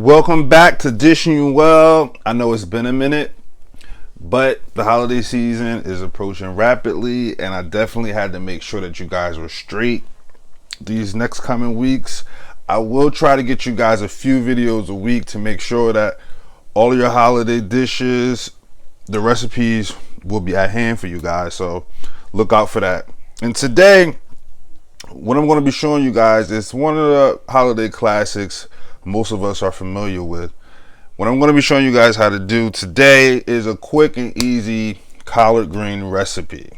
Welcome back to Dishing You Well. I know it's been a minute, but the holiday season is approaching rapidly, and I definitely had to make sure that you guys were straight these next coming weeks. I will try to get you guys a few videos a week to make sure that all of your holiday dishes, the recipes will be at hand for you guys, so look out for that. And today, what I'm going to be showing you guys is one of the holiday classics most of us are familiar with. What I'm going to be showing you guys how to do today is a quick and easy collard green recipe.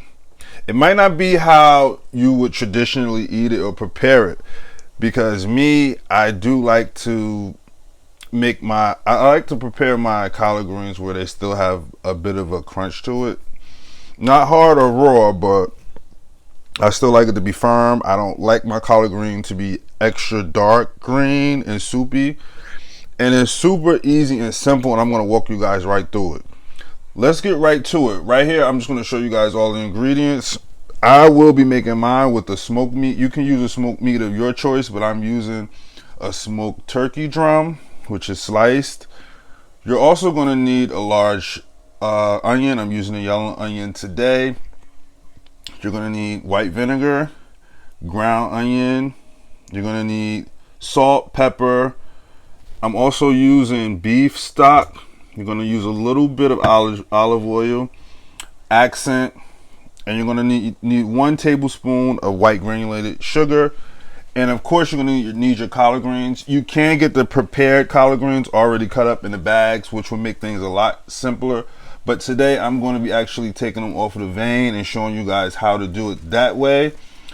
It might not be how you would traditionally eat it or prepare it, because I do like to I like to prepare my collard greens where they still have a bit of a crunch to it. Not hard or raw, but I still like it to be firm. I don't like my collard green to be extra dark green and soupy. And it's super easy and simple, and I'm going to walk you guys right through it. Let's get right to it. Right here, I'm just going to show you guys all the ingredients. I will be making mine with the smoked meat. You can use a smoked meat of your choice, but I'm using a smoked turkey drum, which is sliced. You're also going to need a large onion. I'm using a yellow onion today. You're going to need white vinegar, ground onion. You're going to need salt, pepper. I'm also using beef stock. You're going to use a little bit of olive oil, accent, and you're going to need 1 tablespoon of white granulated sugar. And of course, you're going to need your collard greens. You can get the prepared collard greens already cut up in the bags, which will make things a lot simpler. But today I'm going to be actually taking them off of the vein and showing you guys how to do it that way.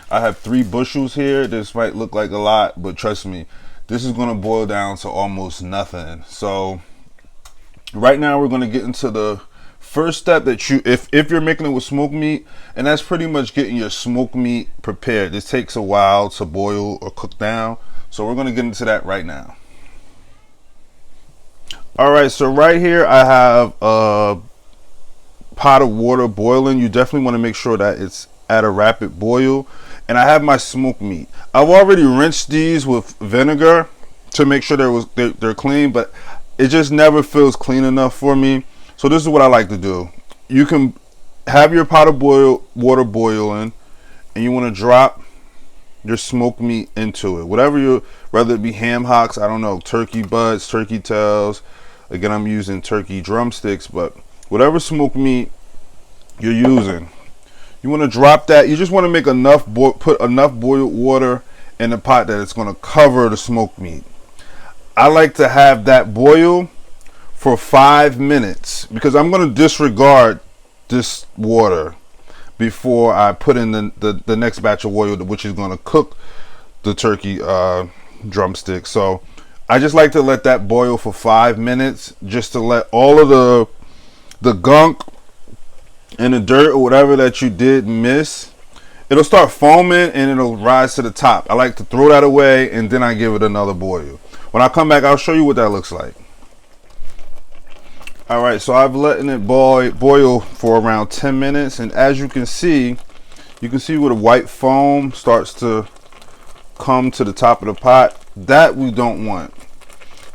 I have 3 bushels here. This might look like a lot, but trust me, this is going to boil down to almost nothing. So right now we're going to get into the first step that if you're making it with smoked meat, and that's pretty much getting your smoked meat prepared. This takes a while to boil or cook down. So we're going to get into that right now. All right, so right here I have a pot of water boiling. You definitely want to make sure that it's at a rapid boil. And I have my smoked meat. I've already rinsed these with vinegar to make sure they're clean, but it just never feels clean enough for me. So this is what I like to do. You can have your pot of water boiling, and you want to drop your smoked meat into it. Whether it be ham hocks, I don't know, turkey butts, turkey tails. Again, I'm using turkey drumsticks, but whatever smoked meat you're using, you want to drop that. You just want to make put enough boiled water in the pot that it's going to cover the smoked meat. I like to have that boil for 5 minutes because I'm going to disregard this water before I put in the next batch of oil, which is going to cook the turkey drumstick. So I just like to let that boil for 5 minutes, just to let all of the gunk and the dirt or whatever that you did miss, it'll start foaming and it'll rise to the top. I like to throw that away, and then I give it another boil. When I come back, I'll show you what that looks like. All right, so I've letting it boil for around 10 minutes, and as you can see where the white foam starts to come to the top of the pot. That we don't want.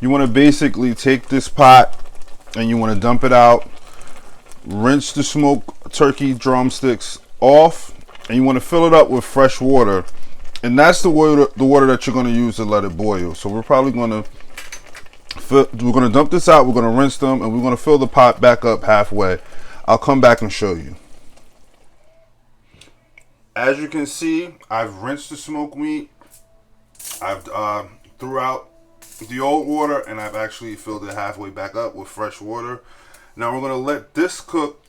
You want to basically take this pot and you want to dump it out, rinse the smoked turkey drumsticks off, and you want to fill it up with fresh water. And that's the water that you're going to use to let it boil. So we're probably going to dump this out, we're going to rinse them, and we're going to fill the pot back up halfway. I'll come back and show you. As you can see, I've rinsed the smoked meat. I've threw out the old water, and I've actually filled it halfway back up with fresh water. Now we're going to let this cook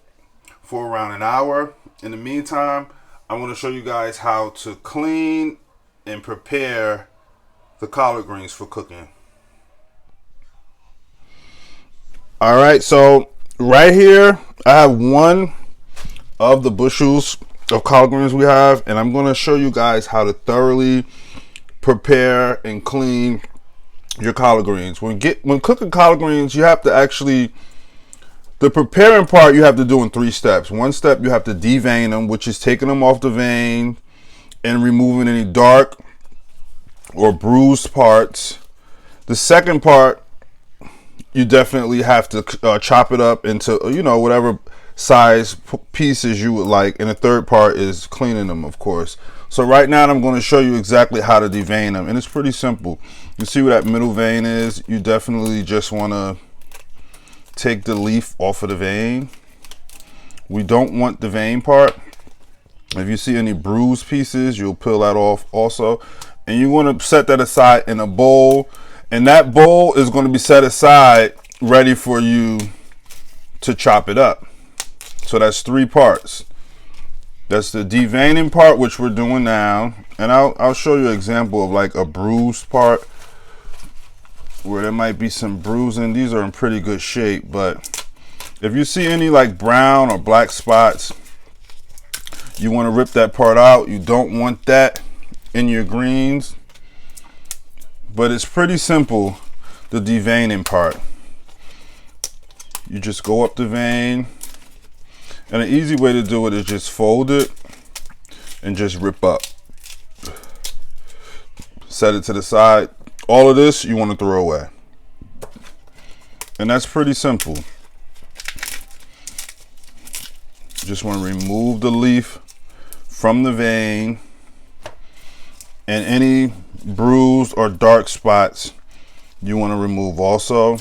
for around an hour. In the meantime, I'm going to show you guys how to clean and prepare the collard greens for cooking. All right, so right here I have 1 of the bushels of collard greens we have, and I'm going to show you guys how to thoroughly prepare and clean your collard greens. When cooking collard greens, you have to actually, the preparing part you have to do in 3 steps. 1 step, you have to devein them, which is taking them off the vein and removing any dark or bruised parts. The second part you definitely have to chop it up into, you know, whatever size pieces you would like. And the third part is cleaning them, of course. So right now I'm going to show you exactly how to devein them, and it's pretty simple. You see where that middle vein is? You definitely just want to take the leaf off of the vein. We don't want the vein part. If you see any bruised pieces, you'll peel that off also. And you want to set that aside in a bowl, and that bowl is going to be set aside ready for you to chop it up. So that's 3 parts. That's the deveining part, which we're doing now, and I'll show you an example of like a bruised part where there might be some bruising. These are in pretty good shape, but if you see any like brown or black spots, you want to rip that part out. You don't want that in your greens, but it's pretty simple, the deveining part. You just go up the vein, and an easy way to do it is just fold it and just rip up. Set it to the side. All of this you want to throw away. And that's pretty simple. Just want to remove the leaf from the vein and any bruised or dark spots you want to remove also.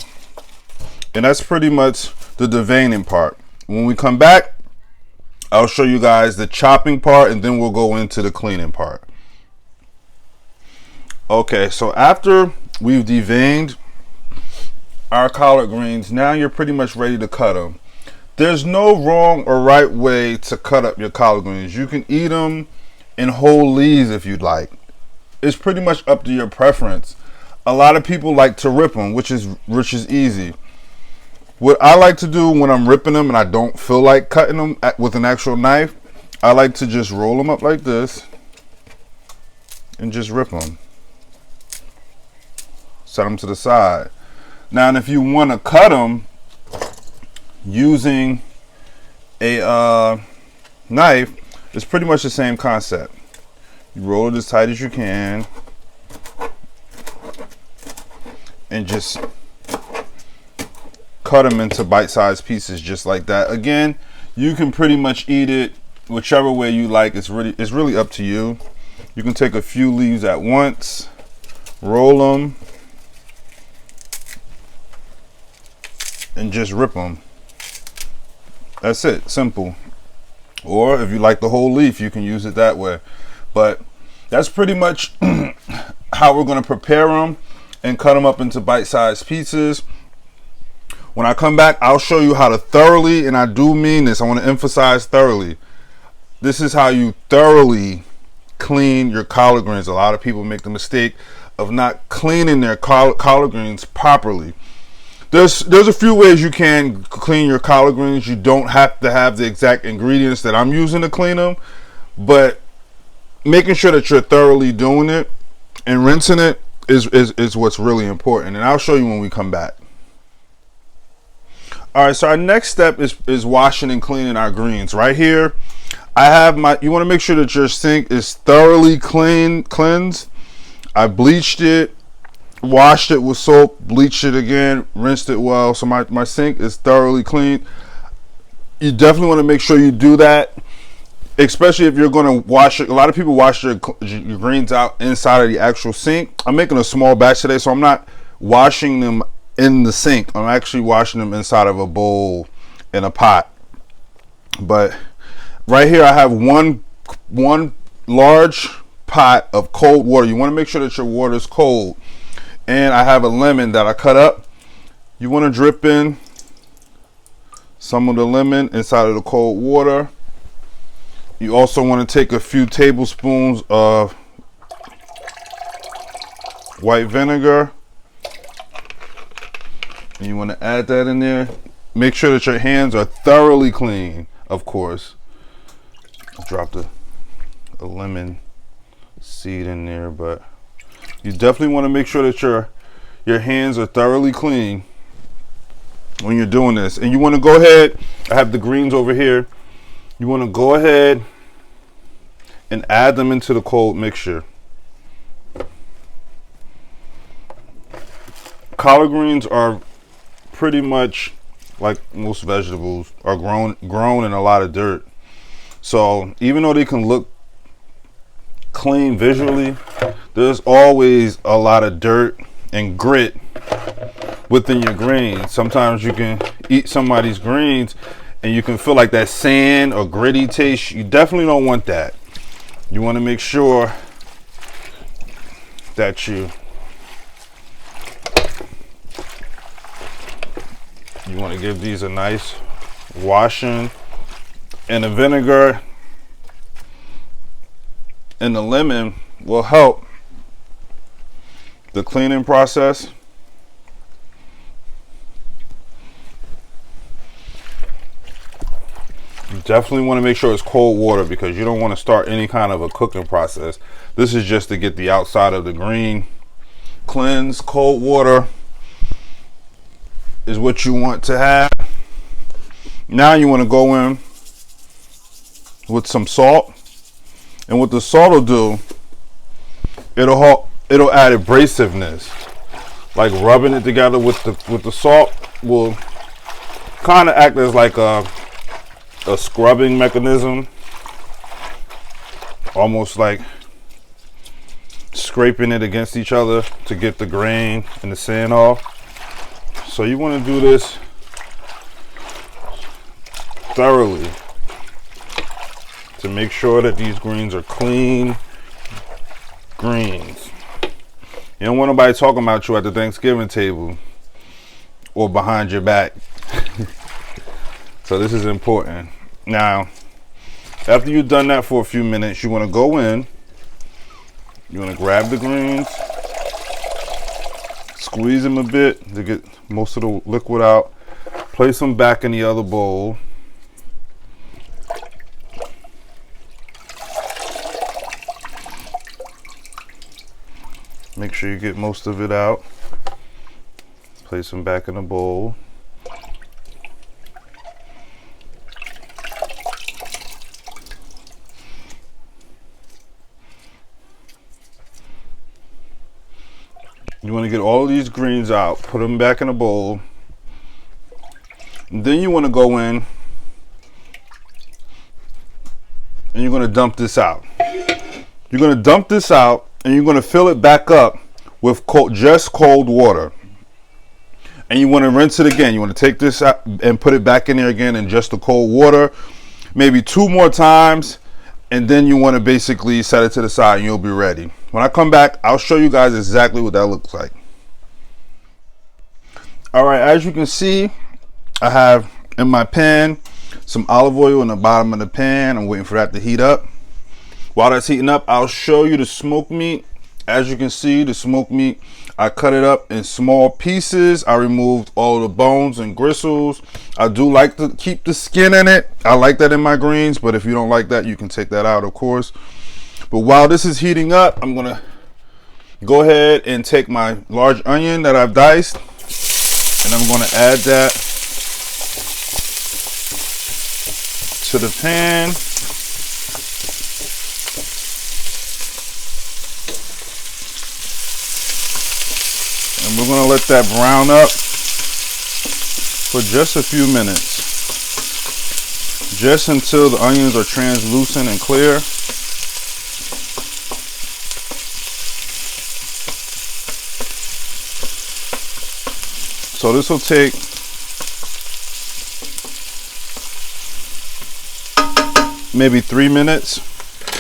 And that's pretty much the deveining part. When we come back, I'll show you guys the chopping part, and then we'll go into the cleaning part. Okay, so after we've deveined our collard greens, now you're pretty much ready to cut them. There's no wrong or right way to cut up your collard greens. You can eat them in whole leaves if you'd like. It's pretty much up to your preference. A lot of people like to rip them, which is easy. What I like to do when I'm ripping them and I don't feel like cutting them with an actual knife, I like to just roll them up like this and just rip them. Set them to the side. Now, and if you want to cut them using a knife, it's pretty much the same concept. You roll it as tight as you can and just cut them into bite-sized pieces just like that. Again, you can pretty much eat it whichever way you like. It's really up to you. You can take a few leaves at once, roll them, and just rip them. That's it, simple. Or if you like the whole leaf, you can use it that way. But that's pretty much how we're going to prepare them and cut them up into bite-sized pieces. When I come back, I'll show you how to thoroughly, and I do mean this, I want to emphasize thoroughly. This is how you thoroughly clean your collard greens. A lot of people make the mistake of not cleaning their collard greens properly. There's a few ways you can clean your collard greens. You don't have to have the exact ingredients that I'm using to clean them, but making sure that you're thoroughly doing it and rinsing it is what's really important. And I'll show you when we come back. All right, so our next step is washing and cleaning our greens. Right here, I have you want to make sure that your sink is thoroughly cleansed. I bleached it, washed it with soap, bleached it again, rinsed it well. So my sink is thoroughly clean. You definitely want to make sure you do that, especially if you're going to wash it. A lot of people wash your greens out inside of the actual sink. I'm making a small batch today, so I'm not washing them in the sink. I'm actually washing them inside of a bowl in a pot. But right here I have one large pot of cold water. You want to make sure that your water is cold. And I have a lemon that I cut up. You want to drip in some of the lemon inside of the cold water. You also want to take a few tablespoons of white vinegar. And you want to add that in there. Make sure that your hands are thoroughly clean, of course. I dropped a lemon seed in there, but you definitely want to make sure that your hands are thoroughly clean when you're doing this. And you want to go ahead, I have the greens over here. You want to go ahead and add them into the cold mixture. Collard greens are pretty much, like most vegetables, are grown in a lot of dirt. So even though they can look clean visually, there's always a lot of dirt and grit within your greens. Sometimes you can eat somebody's greens and you can feel like that sand or gritty taste. You definitely don't want that. You want to make sure that you want to give these a nice washing, and the vinegar and the lemon will help the cleaning process. You definitely want to make sure it's cold water because you don't want to start any kind of a cooking process. This is just to get the outside of the green cleansed. Cold water is what you want to have. Now you want to go in with some salt, and what the salt will do, it'll add abrasiveness. Like rubbing it together with the salt will kind of act as like a scrubbing mechanism, almost like scraping it against each other to get the grain and the sand off. So you want to do this thoroughly to make sure that these greens are clean greens. You don't want nobody talking about you at the Thanksgiving table or behind your back. So this is important. Now, after you've done that for a few minutes, you want to go in, you want to grab the greens, squeeze them a bit to get most of the liquid out, place them back in the other bowl. Make sure you get most of it out. Place them back in the bowl. You want to get all of these greens out, put them back in a bowl. And then you want to go in and you're going to dump this out. You're going to dump this out and you're going to fill it back up with just cold water. And you want to rinse it again. You want to take this out and put it back in there again in just the cold water, maybe 2 more times. And then you want to basically set it to the side and you'll be ready. When I come back, I'll show you guys exactly what that looks like. All right, as you can see, I have in my pan some olive oil in the bottom of the pan. I'm waiting for that to heat up. While that's heating up, I'll show you the smoked meat. As you can see, the smoked meat, I cut it up in small pieces. I removed all the bones and gristles. I do like to keep the skin in it. I like that in my greens, but if you don't like that, you can take that out, of course. But while this is heating up, I'm gonna go ahead and take my large onion that I've diced, and I'm gonna add that to the pan. And we're gonna let that brown up for just a few minutes, just until the onions are translucent and clear. So this will take maybe 3 minutes.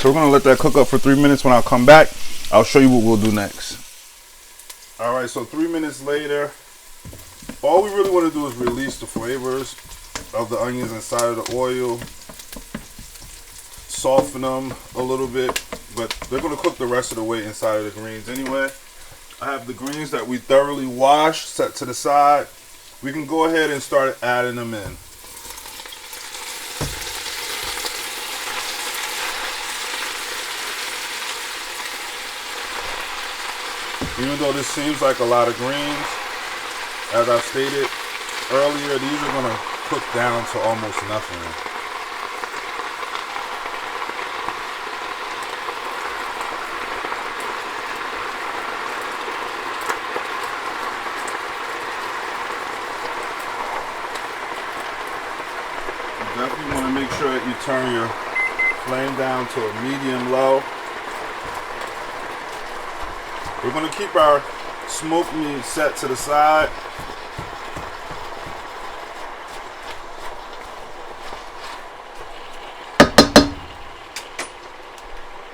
So we're gonna let that cook up for 3 minutes. When I come back, I'll show you what we'll do next. All right, so 3 minutes later, all we really want to do is release the flavors of the onions inside of the oil, soften them a little bit, but they're going to cook the rest of the way inside of the greens anyway. I have the greens that we thoroughly washed set to the side. We can go ahead and start adding them in. Even though this seems like a lot of greens, as I stated earlier, these are going to cook down to almost nothing. You want to make sure that you turn your flame down to a medium low. We're going to keep our smoked meat set to the side.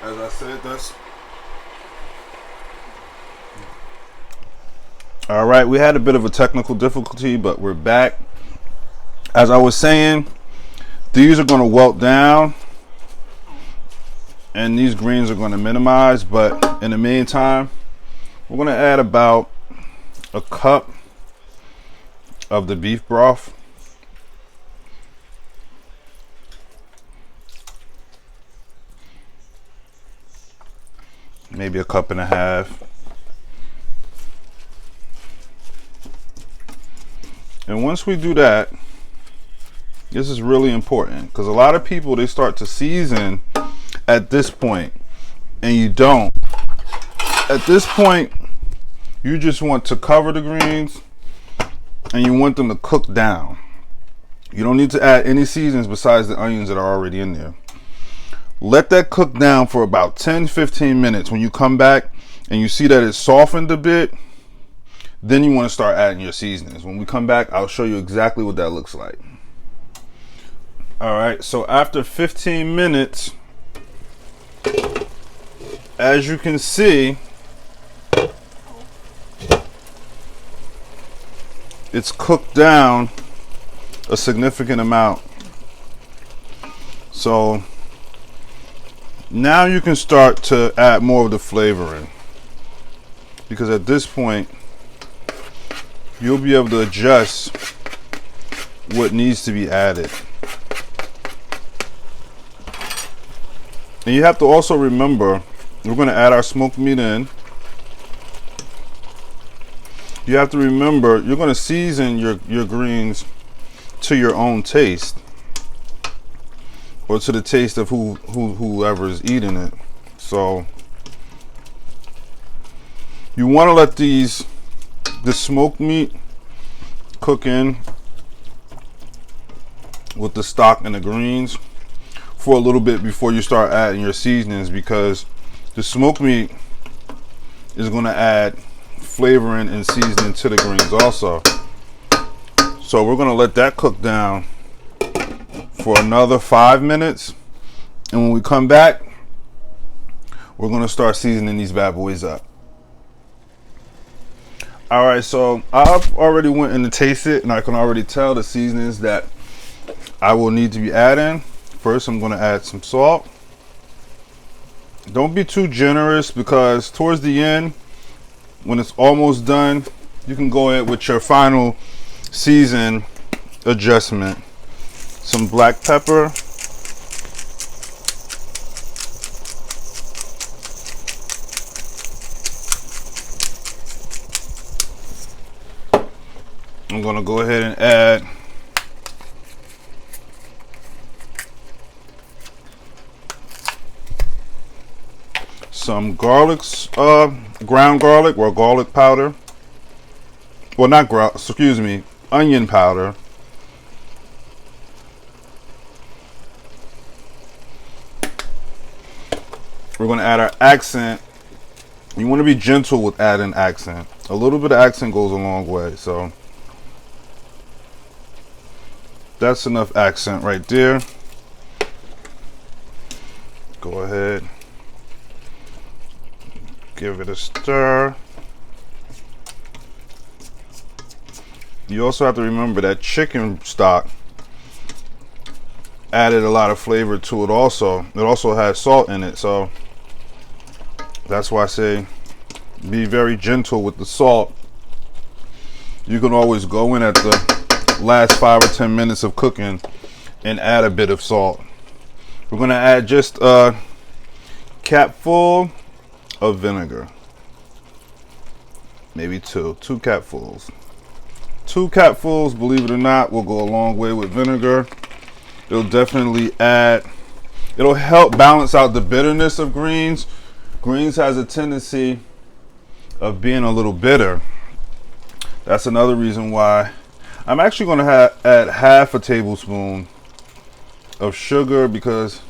As I said, that's all right. We had a bit of a technical difficulty, but we're back. As I was saying, these are going to wilt down and these greens are going to minimize, but in the meantime, we're going to add about a cup of the beef broth. Maybe a cup and a half. And once we do that, this is really important because a lot of people, they start to season at this point and you don't. At this point, you just want to cover the greens and you want them to cook down. You don't need to add any seasonings besides the onions that are already in there. Let that cook down for about 10-15 minutes. When you come back and you see that it's softened a bit, then you want to start adding your seasonings. When we come back, I'll show you exactly what that looks like. All right, so after 15 minutes, as you can see, it's cooked down a significant amount. So now you can start to add more of the flavor in, because at this point you'll be able to adjust what needs to be added. And you have to also remember, we're going to add our smoked meat in. You have to remember, you're going to season your greens to your own taste, or to the taste of whoever is eating it. So you want to let the smoked meat cook in with the stock and the greens for a little bit before you start adding your seasonings, because the smoked meat is going to add flavoring and seasoning to the greens also. So we're going to let that cook down for another 5 minutes, and when we come back, we're going to start seasoning these bad boys up. All right, so I've already went in to taste it, and I can already tell the seasonings that I will need to be adding. First, I'm going to add some salt. Don't be too generous, because towards the end, when it's almost done, you can go in with your final season adjustment. Some black pepper. I'm going to go ahead and add some garlic, ground garlic or garlic powder. Well, not ground, excuse me, onion powder. We're going to add our accent. You want to be gentle with adding accent. A little bit of accent goes a long way. So that's enough accent right there. Go ahead. Give it a stir. You also have to remember that chicken stock added a lot of flavor to it also. It also has salt in it, so that's why I say be very gentle with the salt. You can always go in at the last 5 or 10 minutes of cooking and add a bit of salt. We're going to add just a capful of vinegar. Maybe two capfuls. 2 capfuls, believe it or not, will go a long way with vinegar. It'll definitely add, it'll help balance out the bitterness of greens. Greens has a tendency of being a little bitter. That's another reason why I'm actually going to add half a tablespoon of sugar because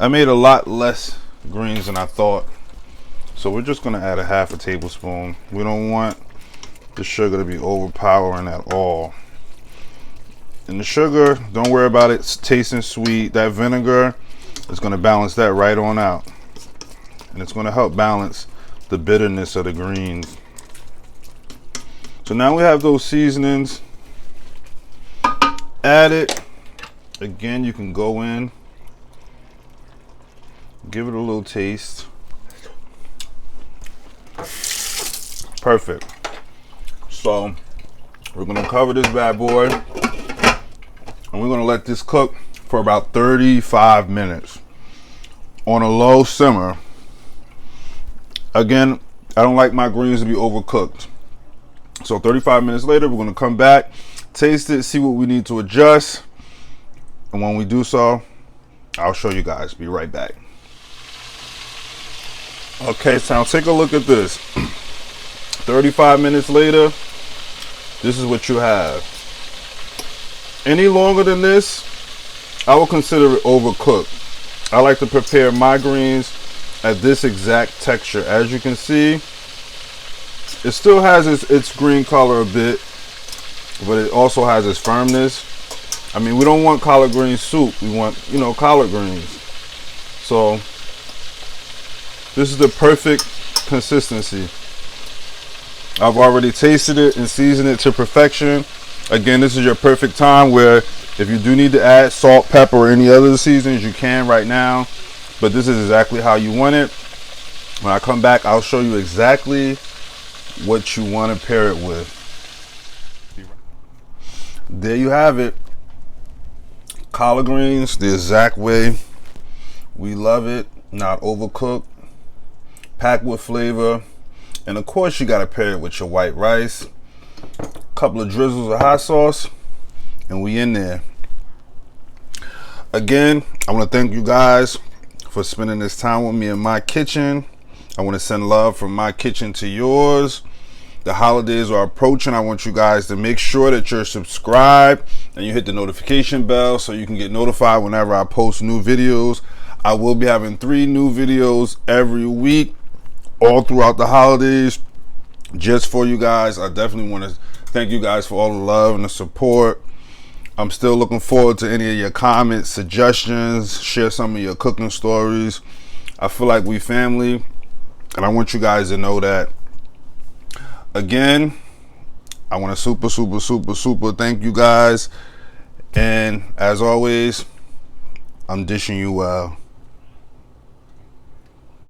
I made a lot less greens than I thought. So we're just gonna add a half a tablespoon. We don't want the sugar to be overpowering at all. And the sugar, don't worry about it tasting sweet. That vinegar is gonna balance that right on out. And it's gonna help balance the bitterness of the greens. So now we have those seasonings added. Again, you can go in, give it a little taste. Perfect. So we're gonna cover this bad boy and we're gonna let this cook for about 35 minutes on a low simmer. Again, I don't like my greens to be overcooked. So 35 minutes later, we're gonna come back, taste it, see what we need to adjust. And when we do so, I'll show you guys. Be right back. Okay, so now take a look at this. 35 minutes later, this is what you have. Any longer than this, I will consider it overcooked. I like to prepare my greens at this exact texture. As you can see, it still has its green color a bit, but it also has its firmness. I mean, we don't want collard green soup. We want, collard greens. So this is the perfect consistency. I've already tasted it and seasoned it to perfection. Again, this is your perfect time where if you do need to add salt, pepper, or any other seasonings, you can right now. But this is exactly how you want it. When I come back, I'll show you exactly what you want to pair it with. There you have it. Collard greens, the exact way we love it. Not overcooked, packed with flavor. And of course, you got to pair it with your white rice. A couple of drizzles of hot sauce, and we in there. Again, I want to thank you guys for spending this time with me in my kitchen. I want to send love from my kitchen to yours. The holidays are approaching. I want you guys to make sure that you're subscribed and you hit the notification bell so you can get notified whenever I post new videos. I will be having 3 new videos every week, all throughout the holidays, just for you guys. I definitely want to thank you guys for all the love and the support. I'm still looking forward to any of your comments, suggestions, share some of your cooking stories. I feel like we family, and I want you guys to know that. Again, I want to super thank you guys. And as always, I'm dishing you well.